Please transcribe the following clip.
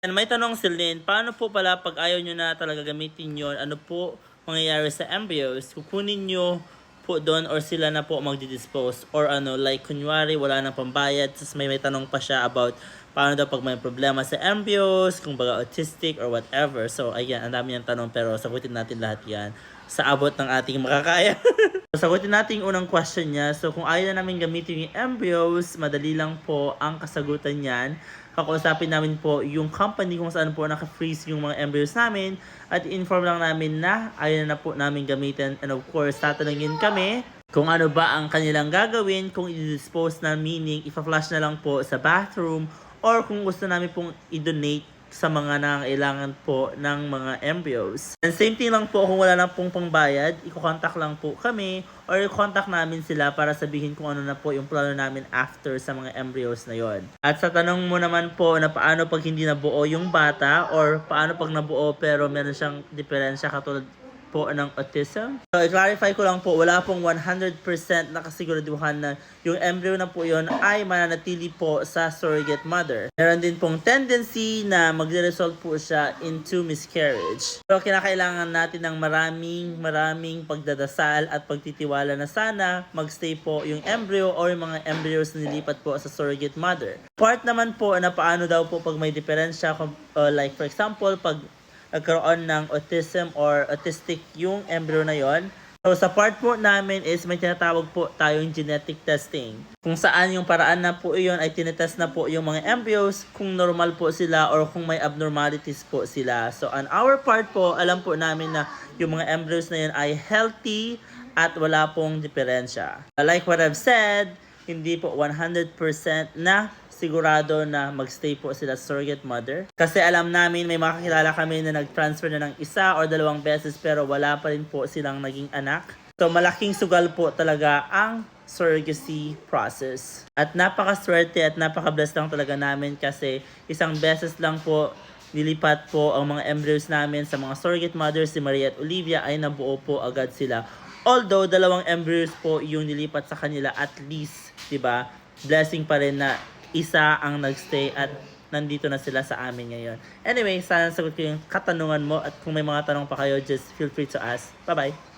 And may tanong si Lynn, paano po pala pag ayaw nyo na talaga gamitin yon? Ano po mangyayari sa embryos? Kukunin nyo po doon or sila na po magdi-dispose? Or ano, like kunyari wala nang pambayad, tapos may tanong pa siya about paano daw pag may problema sa embryos, kung baga autistic or whatever. So ayan, ang dami niyang tanong pero sagutin natin lahat yan sa abot ng ating makakaya. So, sagutin natin yung unang question niya. So, kung ayaw na namin gamitin yung embryos, madali lang po ang kasagutan niyan. Kakausapin namin po yung company kung saan po naka-freeze yung mga embryos namin at inform lang namin na ayaw na po namin gamitin. And of course, tatanungin kami kung ano ba ang kanilang gagawin, kung i-dispose na, meaning ipa-flush na lang po sa bathroom, or kung gusto namin pong i-donate sa mga nangangailangan po ng mga embryos. And same thing lang po, kung wala na pong pangbayad, i-contact lang po kami or i-contact namin sila para sabihin kung ano na po yung plano namin after sa mga embryos na yon. At sa tanong mo naman po na paano pag hindi nabuo yung bata or paano pag nabuo pero meron siyang diferensya katulad po ng autism. So, i-clarify ko lang po, wala pong 100% nakasiguraduhan na yung embryo na po yon ay mananatili po sa surrogate mother. Meron din pong tendency na magre-result po siya into miscarriage. So, kinakailangan natin ng maraming pagdadasal at pagtitiwala na sana magstay po yung embryo or yung mga embryos na nilipat po sa surrogate mother. Part naman po na paano daw po pag may diferensya, like for example, pag nagkaroon ng autism or autistic yung embryo na yon. So sa part po namin is may tinatawag po tayong genetic testing. Kung saan yung paraan na po iyon ay tinetest na po yung mga embryos kung normal po sila or kung may abnormalities po sila. So on our part po, alam po namin na yung mga embryos na yun ay healthy at wala pong diferensya. Like what I've said, hindi po 100% na sigurado na magstay po sila sa surrogate mother. Kasi alam namin may makakilala kami na nag-transfer na ng isa or dalawang beses pero wala pa rin po silang naging anak. So malaking sugal po talaga ang surrogacy process. At napakaswerte at napaka-bless lang talaga namin kasi isang beses lang po nilipat po ang mga embryos namin sa mga surrogate mothers, si Maria at Olivia, ay nabuo po agad sila. Although dalawang embryos po yung nilipat sa kanila, at least, 'di ba? Blessing pa rin na isa ang nagstay at nandito na sila sa amin ngayon. Anyway, sana sagot ko yung katanungan mo at kung may mga tanong pa kayo, just feel free to ask. Bye-bye!